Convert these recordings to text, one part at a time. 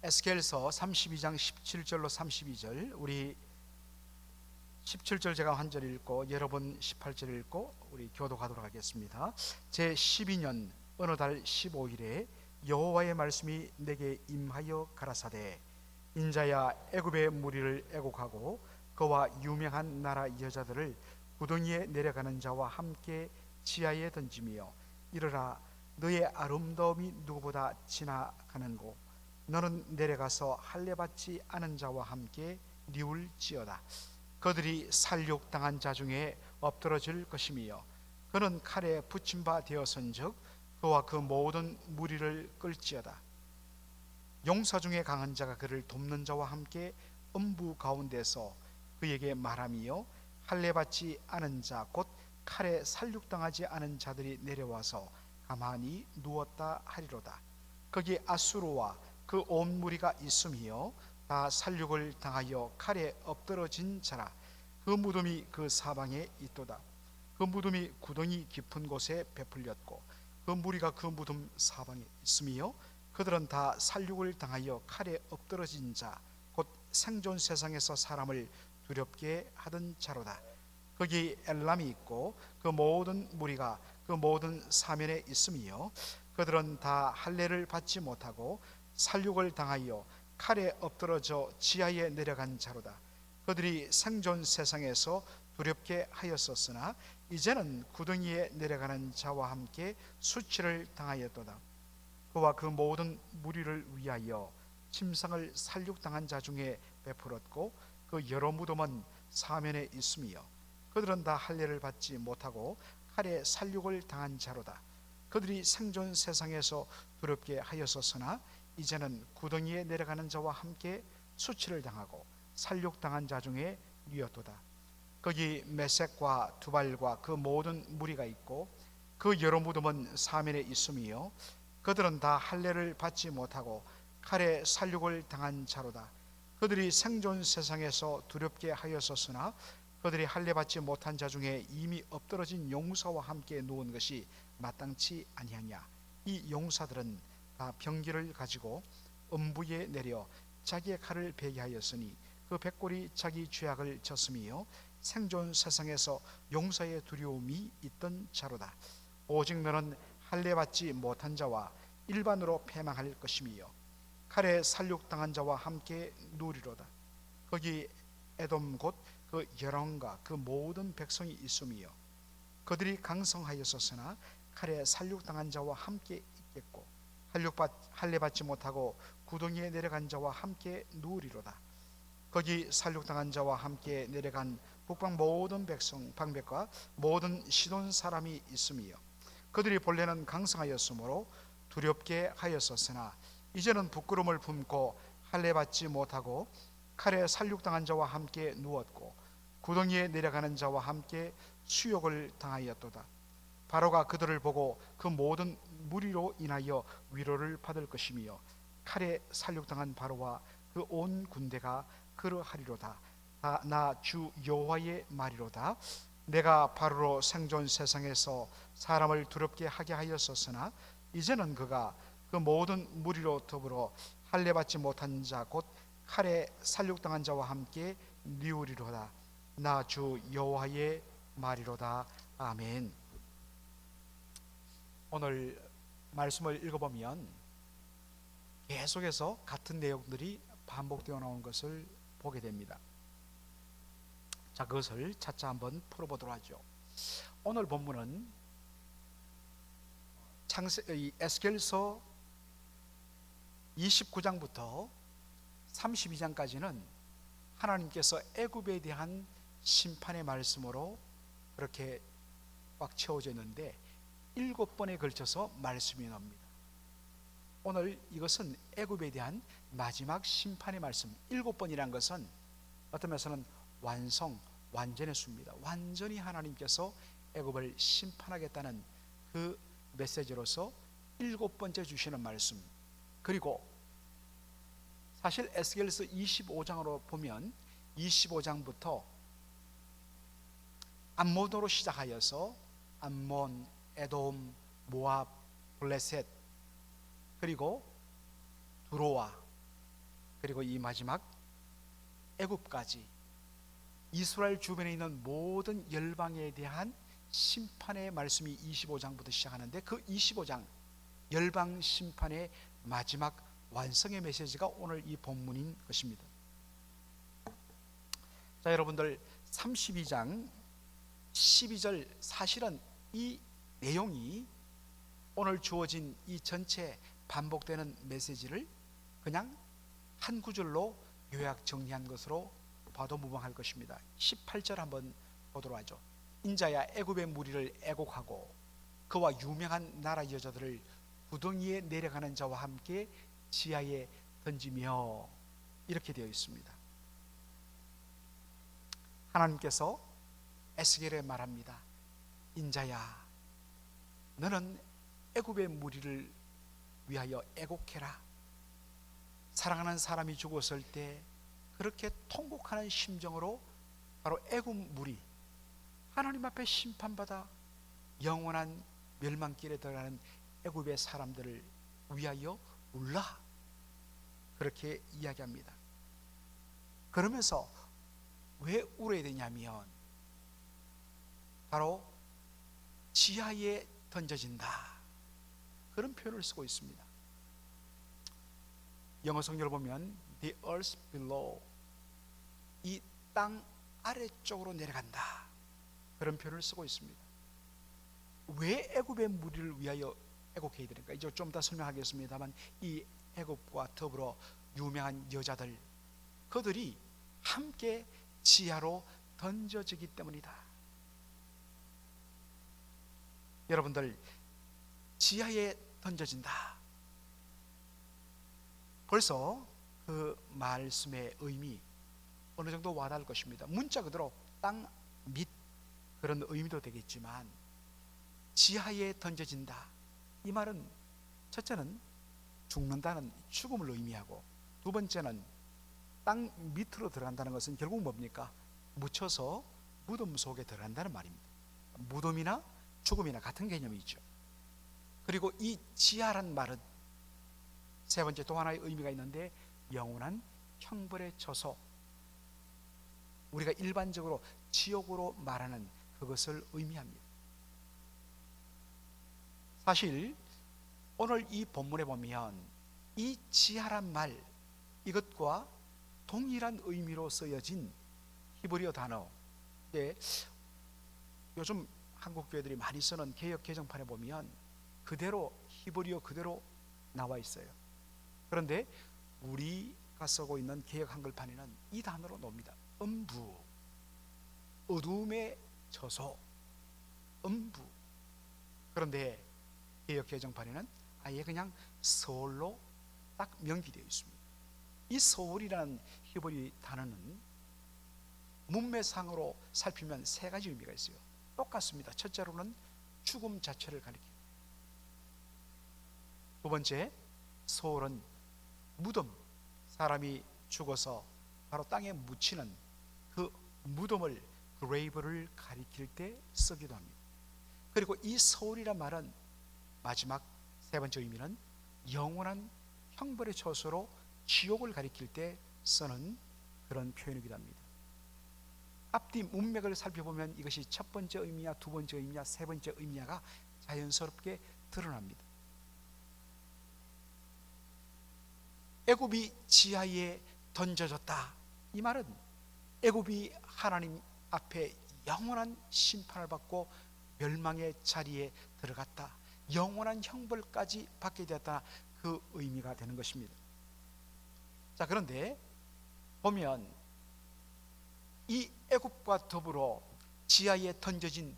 에스겔서 32장 17절로 32절, 우리 17절 제가 한 절 읽고 여러분 18절 읽고 우리 교도하도록 하겠습니다. 제 12년 어느 달 15일에 여호와의 말씀이 내게 임하여 가라사대, 인자야, 애굽의 무리를 애곡하고 그와 유명한 나라 여자들을 구덩이에 내려가는 자와 함께 지하에 던지며 이르라, 너의 아름다움이 누구보다 지나가는고 너는 내려가서 할례받지 않은 자와 함께 니울지어다. 그들이 살육당한 자 중에 엎드러질 것이며 그는 칼에 붙임 바 되었은즉 그와 그 모든 무리를 끌지어다. 용사 중에 강한 자가 그를 돕는 자와 함께 음부 가운데서 그에게 말하며 할례받지 않은 자 곧 칼에 살육당하지 않은 자들이 내려와서 가만히 누웠다 하리로다. 거기 아수르와 그 온 무리가 있으며 다 살육을 당하여 칼에 엎드러진 자라. 그 무덤이 그 사방에 있도다. 그 무덤이 구덩이 깊은 곳에 베풀렸고 그 무리가 그 무덤 사방에 있으며 그들은 다 살육을 당하여 칼에 엎드러진 자 곧 생존 세상에서 사람을 두렵게 하던 자로다. 거기 엘람이 있고 그 모든 무리가 그 모든 사면에 있으며 그들은 다 할례를 받지 못하고 살육을 당하여 칼에 엎드러져 지하에 내려간 자로다. 그들이 생존 세상에서 두렵게 하였었으나 이제는 구덩이에 내려가는 자와 함께 수치를 당하였도다. 그와 그 모든 무리를 위하여 침상을 살육당한 자 중에 베풀었고 그 여러 무덤은 사면에 있으며 그들은 다 할례를 받지 못하고 칼에 살육을 당한 자로다. 그들이 생존 세상에서 두렵게 하였었으나 이제는 구덩이에 내려가는 자와 함께 수치를 당하고 살육당한 자 중에 뉘었도다. 거기 메섹과 두발과 그 모든 무리가 있고 그 여러 무덤은 사면에 있으며 그들은 다 할례를 받지 못하고 칼에 살육을 당한 자로다. 그들이 생존 세상에서 두렵게 하였었으나 그들이 할례 받지 못한 자 중에 이미 엎드러진 용사와 함께 누운 것이 마땅치 아니하냐. 이 용사들은 다 병기를 가지고 음부에 내려 자기의 칼을 베게 하였으니 그 백골이 자기 죄악을 졌으며 생존 세상에서 용사의 두려움이 있던 자로다. 오직 너는 할례 받지 못한 자와 일반으로 패망할 것이며 칼에 살육당한 자와 함께 누리로다. 거기 에돔 곧 그 열왕과 그 모든 백성이 있으며 그들이 강성하였었으나 칼에 살육당한 자와 함께 있겠고 할례 받지 못하고 구덩이에 내려간 자와 함께 누우리로다. 거기 살육당한 자와 함께 내려간 북방 모든 백성 방백과 모든 시돈 사람이 있으며 그들이 본래는 강성하였으므로 두렵게 하였었으나 이제는 부끄러움을 품고 할례 받지 못하고 칼에 살육당한 자와 함께 누웠고 구덩이에 내려가는 자와 함께 수욕을 당하였도다. 바로가 그들을 보고 그 모든 무리로 인하여 위로를 받을 것이며 칼에 살육당한 바로와 그 온 군대가 그러하리로다. 나 주 여호와의 말이로다. 내가 바로로 생존 세상에서 사람을 두렵게 하게 하였었으나 이제는 그가 그 모든 무리로 더불어 할례 받지 못한 자 곧 칼에 살육당한 자와 함께 니우리로다. 나 주 여호와의 말이로다. 아멘. 오늘 말씀을 읽어보면 계속해서 같은 내용들이 반복되어 나오는 것을 보게 됩니다. 자, 그것을 차차 한번 풀어보도록 하죠. 오늘 본문은 에스겔서 29장부터 32장까지는 하나님께서 애굽에 대한 심판의 말씀으로 그렇게 꽉 채워져 있는데 7번에 걸쳐서 말씀이 나옵니다. 오늘 이것은 애굽에 대한 마지막 심판의 말씀. 7번이란 것은 어떤 면에서는 완전의 수입니다. 완전히 하나님께서 애굽을 심판하겠다는 그 메시지로서 7번째 주시는 말씀. 그리고 사실 에스겔서 25장으로 보면 25장부터 암몬으로 시작하여서 암몬, 에돔, 모압, 블레셋, 그리고 두로와, 그리고 이 마지막 애굽까지 이스라엘 주변에 있는 모든 열방에 대한 심판의 말씀이 25장부터 시작하는데, 그 25장 열방 심판의 마지막 완성의 메시지가 오늘 이 본문인 것입니다. 자, 여러분들 32장 12절, 사실은 이 내용이 오늘 주어진 이 전체 반복되는 메시지를 그냥 한 구절로 요약 정리한 것으로 봐도 무방할 것입니다. 18절 한번 보도록 하죠. 인자야, 애굽의 무리를 애곡하고 그와 유명한 나라 여자들을 구덩이에 내려가는 자와 함께 지하에 던지며, 이렇게 되어 있습니다. 하나님께서 에스겔에 말합니다. 인자야, 너는 애굽의 무리를 위하여 애곡해라. 사랑하는 사람이 죽었을 때 그렇게 통곡하는 심정으로 바로 애굽 무리, 하나님 앞에 심판받아 영원한 멸망길에 들어가는 애굽의 사람들을 위하여 울라, 그렇게 이야기합니다. 그러면서 왜 울어야 되냐면 바로 지하에 던져진다, 그런 표현을 쓰고 있습니다. 영어 성경을 보면 the earth below, 이 땅 아래쪽으로 내려간다, 그런 표현을 쓰고 있습니다. 왜 애굽의 무리를 위하여 애곡해야 되니까 이제 좀 더 설명하겠습니다만, 이 애굽과 더불어 유명한 여자들, 그들이 함께 지하로 던져지기 때문이다. 여러분들, 지하에 던져진다, 벌써 그 말씀의 의미 어느 정도 와닿을 것입니다. 문자 그대로 땅 밑, 그런 의미도 되겠지만 지하에 던져진다, 이 말은 첫째는 죽는다는 죽음을 의미하고, 두 번째는 땅 밑으로 들어간다는 것은 결국 뭡니까? 묻혀서 무덤 속에 들어간다는 말입니다. 무덤이나 죽음이나 같은 개념이죠. 그리고 이 지하란 말은 세 번째 또 하나의 의미가 있는데, 영원한 형벌의 처소, 우리가 일반적으로 지옥으로 말하는 그것을 의미합니다. 사실 오늘 이 본문에 보면 이 지하란 말, 이것과 동일한 의미로 쓰여진 히브리어 단어, 요즘 한국 교회들이 많이 쓰는 개역 개정판에 보면 그대로 히브리어 그대로 나와 있어요. 그런데 우리가 쓰고 있는 개역 한글판에는 이 단어로 나옵니다. 음부, 어둠의 처소, 음부. 그런데 개역 개정판에는 아예 그냥 서울로 딱 명기되어 있습니다. 이 서울이라는 히브리 단어는 문맥상으로 살피면 세 가지 의미가 있어요. 똑같습니다. 첫째로는 죽음 자체를 가리킵니다. 두 번째, 서울은 무덤, 사람이 죽어서 바로 땅에 묻히는 그 무덤을, 그레이브를 가리킬 때 쓰기도 합니다. 그리고 이 서울이란 말은 마지막 세 번째 의미는 영원한 형벌의 처소로 지옥을 가리킬 때 쓰는 그런 표현이기도 합니다. 앞뒤 문맥을 살펴보면 이것이 첫 번째 의미야, 두 번째 의미야, 세 번째 의미야가 자연스럽게 드러납니다. 애굽이 지하에 던져졌다, 이 말은 애굽이 하나님 앞에 영원한 심판을 받고 멸망의 자리에 들어갔다, 영원한 형벌까지 받게 되었다, 그 의미가 되는 것입니다. 자, 그런데 보면 이 애굽과 더불어 지하에 던져진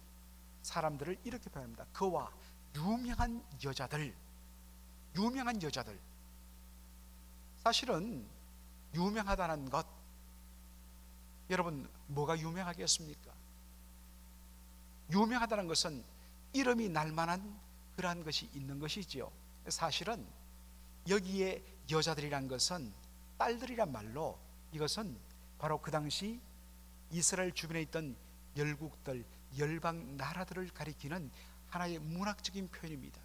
사람들을 이렇게 표현합니다. 그와 유명한 여자들, 유명한 여자들. 사실은 유명하다는 것, 여러분 뭐가 유명하겠습니까? 유명하다는 것은 이름이 날만한 그러한 것이 있는 것이지요. 사실은 여기에 여자들이란 것은 딸들이란 말로, 이것은 바로 그 당시 이스라엘 주변에 있던 열국들, 열방 나라들을 가리키는 하나의 문학적인 표현입니다.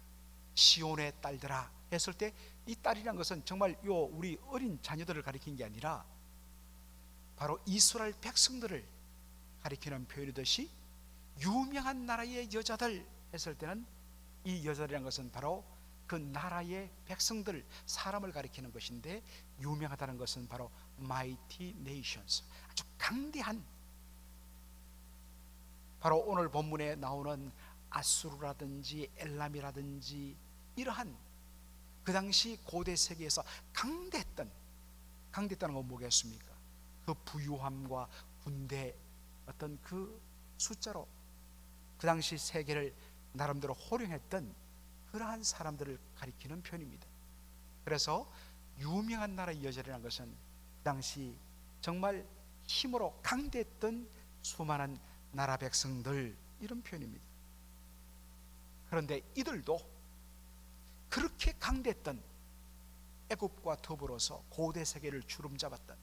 시온의 딸들아 했을 때 이 딸이란 것은 정말 우리 어린 자녀들을 가리킨 게 아니라 바로 이스라엘 백성들을 가리키는 표현이듯이 유명한 나라의 여자들 했을 때는 이 여자들이란 것은 바로 그 나라의 백성들, 사람을 가리키는 것인데, 유명하다는 것은 바로 mighty nations, 아주 강대한, 바로 오늘 본문에 나오는 아수르라든지 엘람이라든지 이러한 그 당시 고대 세계에서 강대했다는 건 뭐겠습니까? 그 부유함과 군대 어떤 그 숫자로 그 당시 세계를 나름대로 호령했던 그러한 사람들을 가리키는 표현입니다. 그래서 유명한 나라의 여자라는 것은 그 당시 정말 힘으로 강대했던 수많은 나라 백성들, 이런 표현입니다. 그런데 이들도 그렇게 강대했던 애굽과 더불어서 고대 세계를 주름잡았던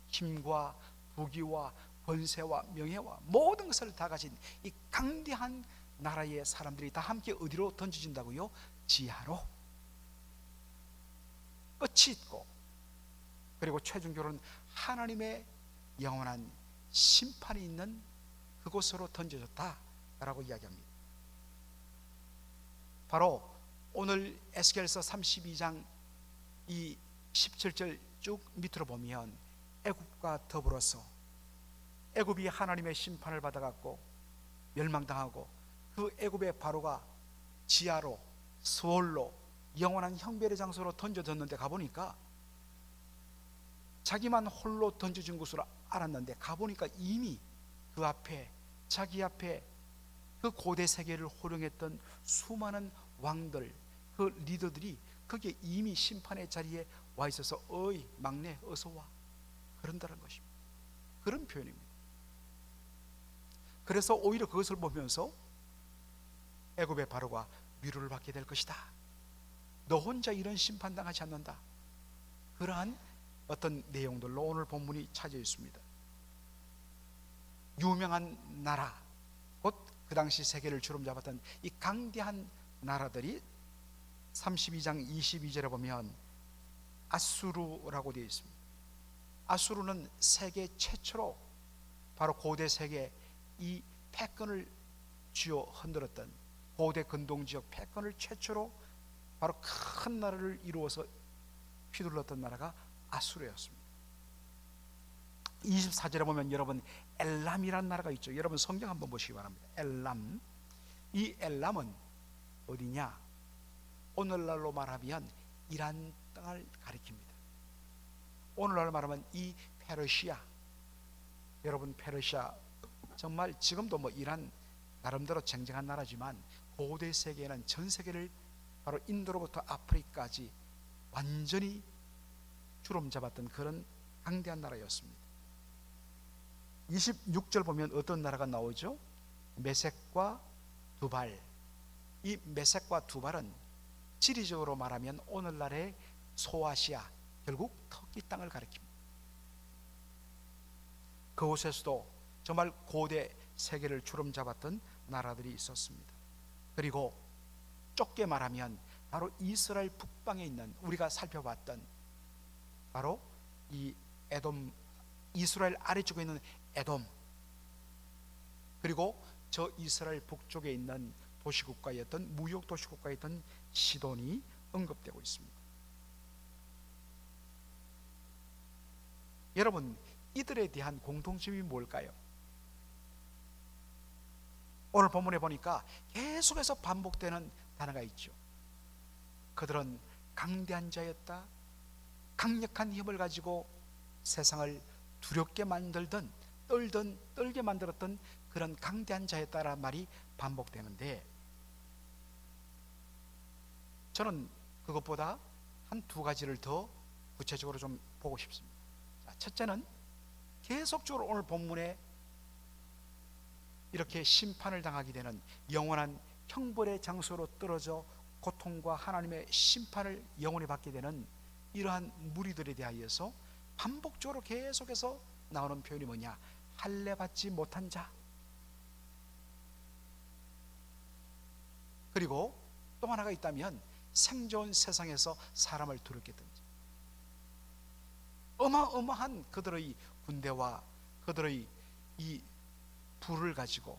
힘과 부귀와 권세와 명예와 모든 것을 다 가진 이 강대한 나라의 사람들이 다 함께 어디로 던져진다고요? 지하로. 끝이 있고, 그리고 최종적으로는 하나님의 영원한 심판이 있는 그곳으로 던져졌다라고 이야기합니다. 바로 오늘 에스겔서 32장 이 17절 쭉 밑으로 보면 애굽과 더불어서 애굽이 하나님의 심판을 받아갖고 멸망당하고 그 애굽의 바로가 지하로, 수월로, 영원한 형별의 장소로 던져졌는데 가보니까 자기만 홀로 던져진 것으로 알았는데 가보니까 이미 그 앞에, 자기 앞에 그 고대 세계를 호령했던 수많은 왕들, 그 리더들이 거기에 이미 심판의 자리에 와 있어서 어이 막내 어서 와, 그런다는 것입니다. 그런 표현입니다. 그래서 오히려 그것을 보면서 애굽의 바로가 위로를 받게 될 것이다, 너 혼자 이런 심판당하지 않는다, 그러한 어떤 내용들로 오늘 본문이 차져 있습니다. 유명한 나라, 곧 그 당시 세계를 주름잡았던 이 강대한 나라들이 32장 22절에 보면 아수르라고 되어 있습니다. 아수르는 세계 최초로 바로 고대 세계 이 패권을 쥐어 흔들었던, 고대 근동지역 패권을 최초로 바로 큰 나라를 이루어서 휘둘렀던 나라가 아수르였습니다. 24절에 보면 여러분 엘람이라는 나라가 있죠. 여러분 성경 한번 보시기 바랍니다. 엘람, 이 엘람은 어디냐? 오늘날로 말하면 이란 땅을 가리킵니다. 오늘날로 말하면 이 페르시아, 여러분 페르시아 정말 지금도 뭐 이란 나름대로 쟁쟁한 나라지만 고대 세계에는 전 세계를 바로 인도로부터 아프리카까지 완전히 주름잡았던 그런 강대한 나라였습니다. 26절 보면 어떤 나라가 나오죠? 메섹과 두발. 이 메섹과 두발은 지리적으로 말하면 오늘날의 소아시아, 결국 터키 땅을 가리킵니다. 그곳에서도 정말 고대 세계를 주름잡았던 나라들이 있었습니다. 그리고 좁게 말하면 바로 이스라엘 북방에 있는, 우리가 살펴봤던 바로 이 에돔, 이스라엘 아래쪽에 있는 에돔, 그리고 저 이스라엘 북쪽에 있는 도시국가였던, 무역 도시국가였던 시돈이 언급되고 있습니다. 여러분 이들에 대한 공통점이 뭘까요? 오늘 본문에 보니까 계속해서 반복되는 단어가 있죠. 그들은 강대한 자였다, 강력한 힘을 가지고 세상을 두렵게 만들던, 떨게 만들었던 그런 강대한 자였다라는 말이 반복되는데, 저는 그것보다 한 두 가지를 더 구체적으로 좀 보고 싶습니다. 첫째는 계속적으로 오늘 본문에 이렇게 심판을 당하게 되는, 영원한 형벌의 장소로 떨어져 고통과 하나님의 심판을 영원히 받게 되는 이러한 무리들에 대하여서 반복적으로 계속해서 나오는 표현이 뭐냐? 할례받지 못한 자, 그리고 또 하나가 있다면 생존 세상에서 사람을 두렵게 던지 어마어마한 그들의 군대와 그들의 이 부를 가지고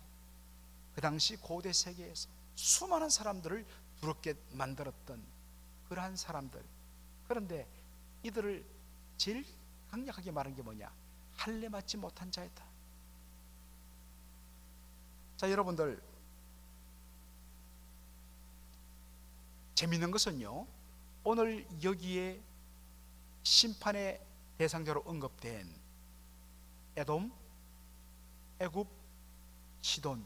그 당시 고대 세계에서 수많은 사람들을 두렵게 만들었던 그러한 사람들. 그런데 이들을 제일 강력하게 말한 게 뭐냐? 할례 맞지 못한 자였다. 자, 여러분들, 재미있는 것은요, 오늘 여기에 심판의 대상자로 언급된 에돔, 애굽, 시돈,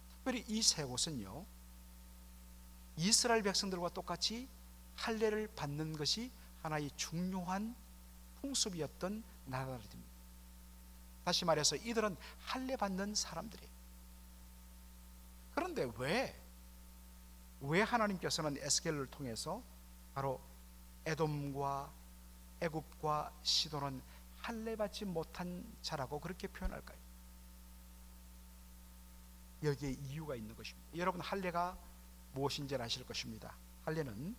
특별히 이 세 곳은요, 이스라엘 백성들과 똑같이 할례를 받는 것이 하나의 중요한 풍습이었던 나라들입니다. 다시 말해서 이들은 할례 받는 사람들이에요. 그런데 왜 하나님께서는 에스겔을 통해서 바로 에돔과 애굽과 시돈은 할례 받지 못한 자라고 그렇게 표현할까요? 여기에 이유가 있는 것입니다. 여러분, 할례가 무엇인지 아실 것입니다. 할례는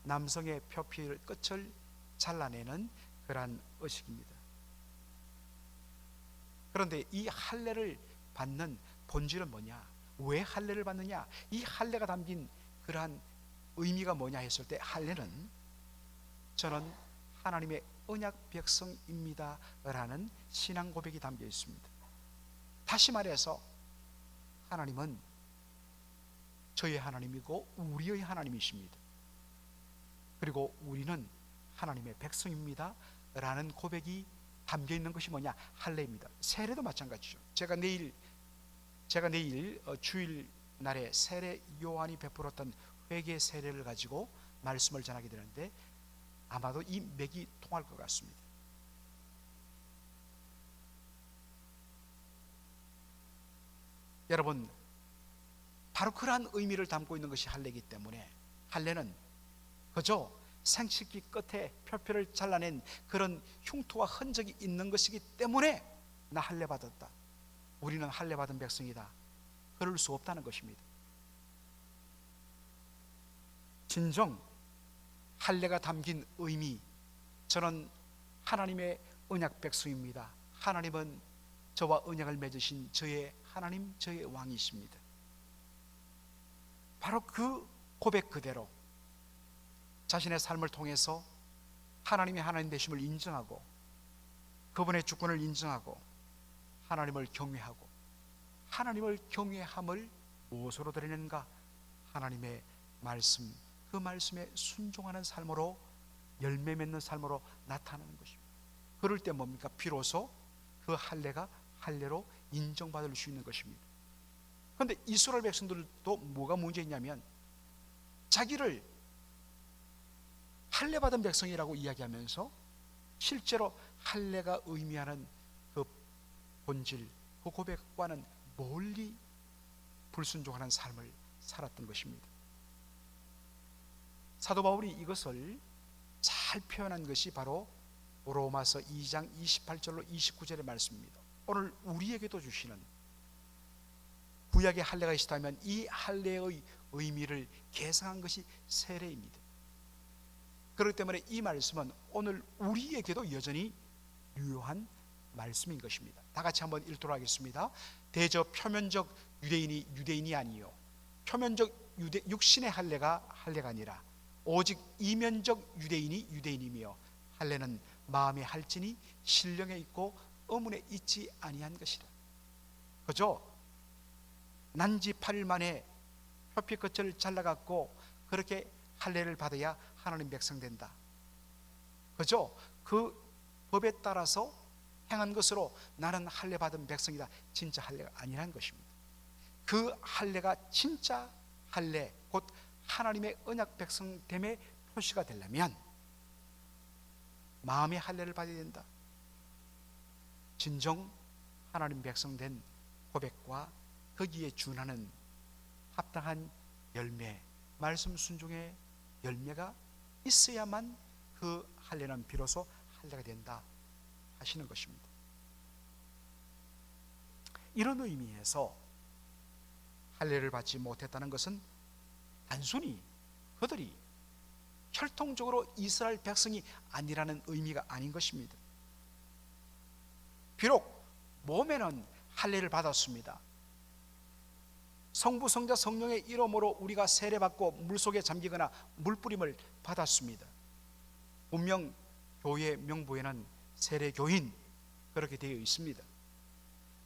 남성의 표피 끝을 잘라내는 그러한 의식입니다. 그런데 이 할례를 받는 본질은 뭐냐? 왜 할례를 받느냐? 이 할례가 담긴 그러한 의미가 뭐냐 했을 때, 할례는 저는 하나님의 언약 백성입니다 라는 신앙 고백이 담겨 있습니다. 다시 말해서 하나님은 저의 하나님이고 우리의 하나님이십니다. 그리고 우리는 하나님의 백성입니다 라는 고백이 담겨 있는 것이 뭐냐? 할례입니다. 세례도 마찬가지죠. 제가 내일 주일날에 세례 요한이 베풀었던 회개 세례를 가지고 말씀을 전하게 되는데 아마도 이 맥이 통할 것 같습니다. 여러분, 바로 그러한 의미를 담고 있는 것이 할례이기 때문에 할례는 그저 생식기 끝에 표피를 잘라낸 그런 흉터와 흔적이 있는 것이기 때문에 나 할례 받았다, 우리는 할례 받은 백성이다, 그럴 수 없다는 것입니다. 진정 할례가 담긴 의미, 저는 하나님의 언약 백성입니다, 하나님은 저와 언약을 맺으신 저의 하나님, 저의 왕이십니다. 바로 그 고백 그대로 자신의 삶을 통해서 하나님의 하나님 되심을 인정하고 그분의 주권을 인정하고 하나님을 경외하고, 하나님을 경외함을 무엇으로 드리는가? 하나님의 말씀, 그 말씀에 순종하는 삶으로, 열매 맺는 삶으로 나타나는 것입니다. 그럴 때 뭡니까? 비로소 그 할례가 할례로 인정받을 수 있는 것입니다. 그런데 이스라엘 백성들도 뭐가 문제있냐면 자기를 할례 받은 백성이라고 이야기하면서 실제로 할례가 의미하는 그 본질, 그 고백과는 멀리 불순종하는 삶을 살았던 것입니다. 사도 바울이 이것을 잘 표현한 것이 바로 로마서 2장 28절로 29절의 말씀입니다. 오늘 우리에게도 주시는 구약의 할례가 있다면 이 할례의 의미를 계승한 것이 세례입니다. 그렇기 때문에 이 말씀은 오늘 우리에게도 여전히 유효한 말씀인 것입니다. 다 같이 한번 읽도록 하겠습니다. 대저 표면적 유대인이 유대인이 아니요 표면적 육신의 할례가 아니라 오직 이면적 유대인이 유대인이며 할례는 마음의 할진이 신령에 있고 의문에 있지 아니한 것이라. 그죠? 난지 8일 만에 표피 끝을 잘라갖고 그렇게 할례를 받아야 하나님 백성 된다. 그죠? 그 법에 따라서 행한 것으로 나는 할례 받은 백성이다. 진짜 할례가 아니라는 것입니다. 그 할례가 진짜 할례, 곧 하나님의 언약 백성됨의 표시가 되려면 마음의 할례를 받아야 된다. 진정 하나님 백성 된 고백과 거기에 준하는 합당한 열매, 말씀 순종의 열매가 있어야만 그 할례는 비로소 할례가 된다 하시는 것입니다. 이런 의미에서 할례를 받지 못했다는 것은 단순히 그들이 혈통적으로 이스라엘 백성이 아니라는 의미가 아닌 것입니다. 비록 몸에는 할례를 받았습니다. 성부, 성자, 성령의 이름으로 우리가 세례받고 물속에 잠기거나 물뿌림을 받았습니다. 분명 교회 명부에는 세례교인 그렇게 되어 있습니다.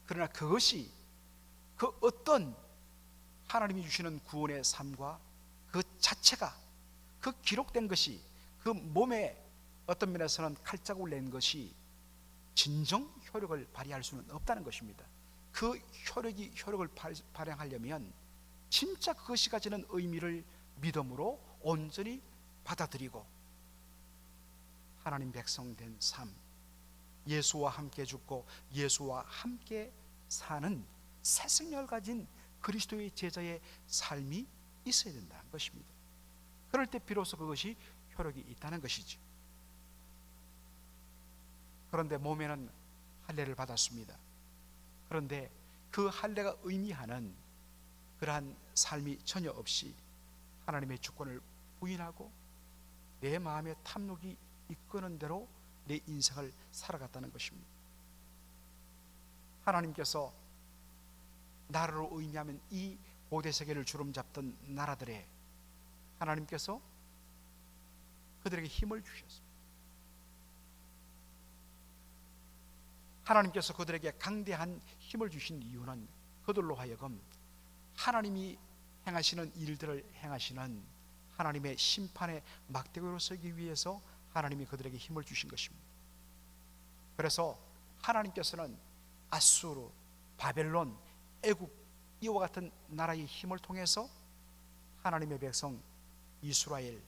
그러나 그것이 그 어떤 하나님이 주시는 구원의 삶과 그 자체가, 그 기록된 것이, 그 몸에 어떤 면에서는 칼자국을 낸 것이 진정 효력을 발휘할 수는 없다는 것입니다. 그 효력을 발휘하려면 진짜 그것이 가지는 의미를 믿음으로 온전히 받아들이고 하나님 백성 된 삶, 예수와 함께 죽고 예수와 함께 사는 새 생명을 가진 그리스도의 제자의 삶이 있어야 된다는 것입니다. 그럴 때 비로소 그것이 효력이 있다는 것이죠. 그런데 몸에는 할례를 받았습니다. 그런데 그 할례가 의미하는 그러한 삶이 전혀 없이 하나님의 주권을 부인하고 내 마음의 탐욕이 이끄는 대로 내 인생을 살아갔다는 것입니다. 하나님께서 나라로 의미하면 이 고대 세계를 주름잡던 나라들에 하나님께서 그들에게 힘을 주셨습니다. 하나님께서 그들에게 강대한 힘을 주신 이유는 그들로 하여금 하나님이 행하시는 일들을 행하시는 하나님의 심판의 막대기로 서기 위해서 하나님이 그들에게 힘을 주신 것입니다. 그래서 하나님께서는 아수르, 바벨론, 애국 이와 같은 나라의 힘을 통해서 하나님의 백성 이스라엘,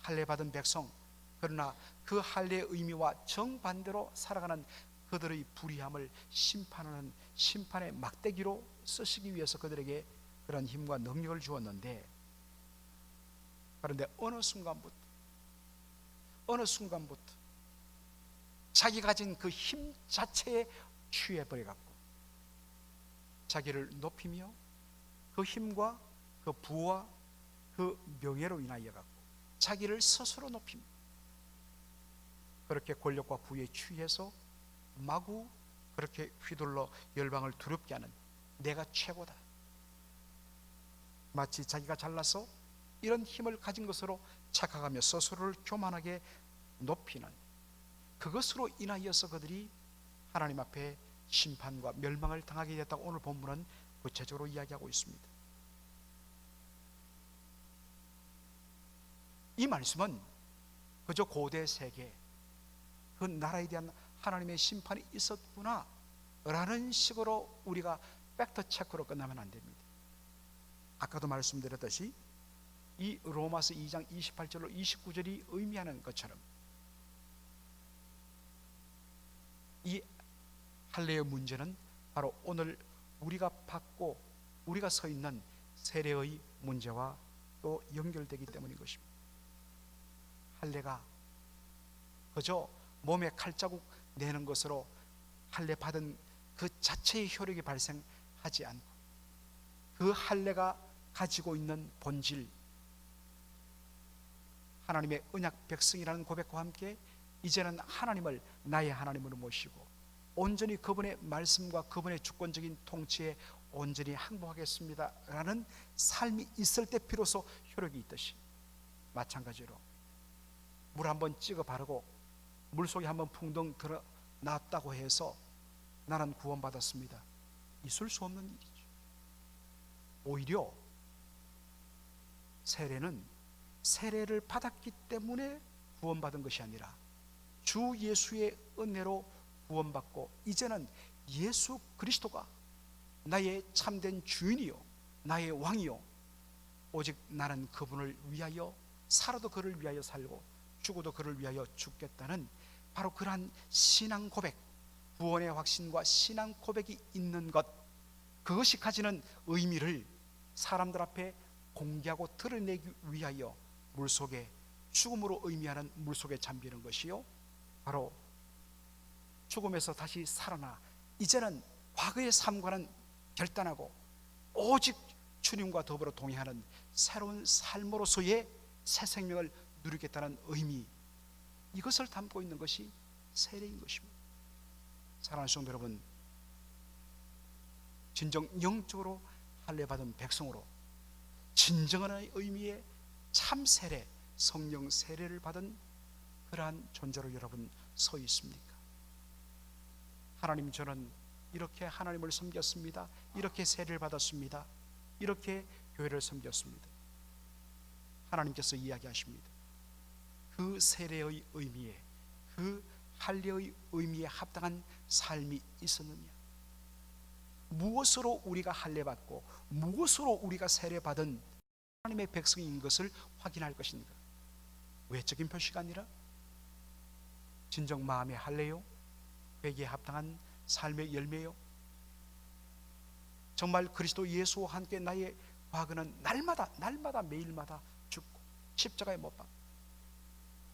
할례 받은 백성, 그러나 그 할례의 의미와 정반대로 살아가는 그들의 불의함을 심판하는 심판의 막대기로 쓰시기 위해서 그들에게 그런 힘과 능력을 주었는데, 그런데 어느 순간부터 자기 가진 그 힘 자체에 취해버려갖고 자기를 높이며 그 힘과 그 부와 그 명예로 인하여 갖고 자기를 스스로 높입니다. 그렇게 권력과 부에 취해서 마구 그렇게 휘둘러 열방을 두렵게 하는, 내가 최고다, 마치 자기가 잘나서 이런 힘을 가진 것으로 착각하며 스스로를 교만하게 높이는, 그것으로 인하여서 그들이 하나님 앞에 심판과 멸망을 당하게 됐다고 오늘 본문은 구체적으로 이야기하고 있습니다. 이 말씀은 그저 고대 세계 그 나라에 대한 하나님의 심판이 있었구나 라는 식으로 우리가 팩트 체크로 끝나면 안 됩니다. 아까도 말씀드렸듯이 이 로마서 2장 28절로 29절이 의미하는 것처럼 이 할례의 문제는 바로 오늘 우리가 받고 우리가 서 있는 세례의 문제와 또 연결되기 때문인 것입니다. 할례가 그저 몸에 칼자국 내는 것으로 할례 받은 그 자체의 효력이 발생하지 않고 그 할례가 가지고 있는 본질, 하나님의 언약 백성이라는 고백과 함께 이제는 하나님을 나의 하나님으로 모시고 온전히 그분의 말씀과 그분의 주권적인 통치에 온전히 항복하겠습니다 라는 삶이 있을 때 비로소 효력이 있듯이, 마찬가지로 물 한번 찍어 바르고 물속에 한번 풍덩 들어 놨다고 해서 나는 구원받았습니다, 있을 수 없는 일이죠. 오히려 세례를 받았기 때문에 구원받은 것이 아니라 주 예수의 은혜로 구원받고 이제는 예수 그리스도가 나의 참된 주인이요 나의 왕이요 오직 나는 그분을 위하여 살아도 그를 위하여 살고 죽어도 그를 위하여 죽겠다는 바로 그러한 신앙 고백, 구원의 확신과 신앙 고백이 있는 것, 그것이 가지는 의미를 사람들 앞에 공개하고 드러내기 위하여 물속에, 죽음으로 의미하는 물속에 잠기는 것이요 바로 죽음에서 다시 살아나 이제는 과거의 삶과는 결단하고 오직 주님과 더불어 동행하는 새로운 삶으로서의 새 생명을 누리겠다는 의미, 이것을 담고 있는 것이 세례인 것입니다. 사랑하는 성도 여러분, 진정 영적으로 할례받은 백성으로 진정한 의미의 참 세례, 성령 세례를 받은 그러한 존재로 여러분 서 있습니까? 하나님, 저는 이렇게 하나님을 섬겼습니다. 이렇게 세례를 받았습니다. 이렇게 교회를 섬겼습니다. 하나님께서 이야기하십니다. 그 세례의 의미에, 그 할례의 의미에 합당한 삶이 있었느냐? 무엇으로 우리가 할례받고 무엇으로 우리가 세례받은 하나님의 백성인 것을 확인할 것인가? 외적인 표시가 아니라 진정 마음의 할례요, 회개에 합당한 삶의 열매요. 정말 그리스도 예수와 함께 나의 과거는 날마다 매일마다 죽고 십자가에 못 박고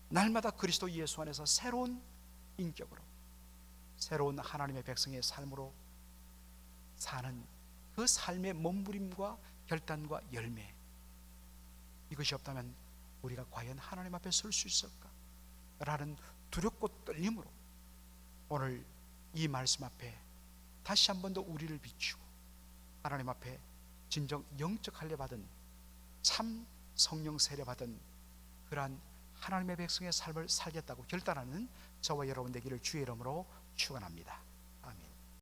날마다 그리스도 예수 안에서 새로운 인격으로, 새로운 하나님의 백성의 삶으로 사는 그 삶의 몸부림과 결단과 열매, 이것이 없다면 우리가 과연 하나님 앞에 설 수 있을까? 라는 두렵고 떨림으로 오늘 이 말씀 앞에 다시 한 번 더 우리를 비추고 하나님 앞에 진정 영적 할례 받은, 참 성령 세례 받은 그러한 하나님의 백성의 삶을 살겠다고 결단하는 저와 여러분 되기를 주의 이름으로 축원합니다.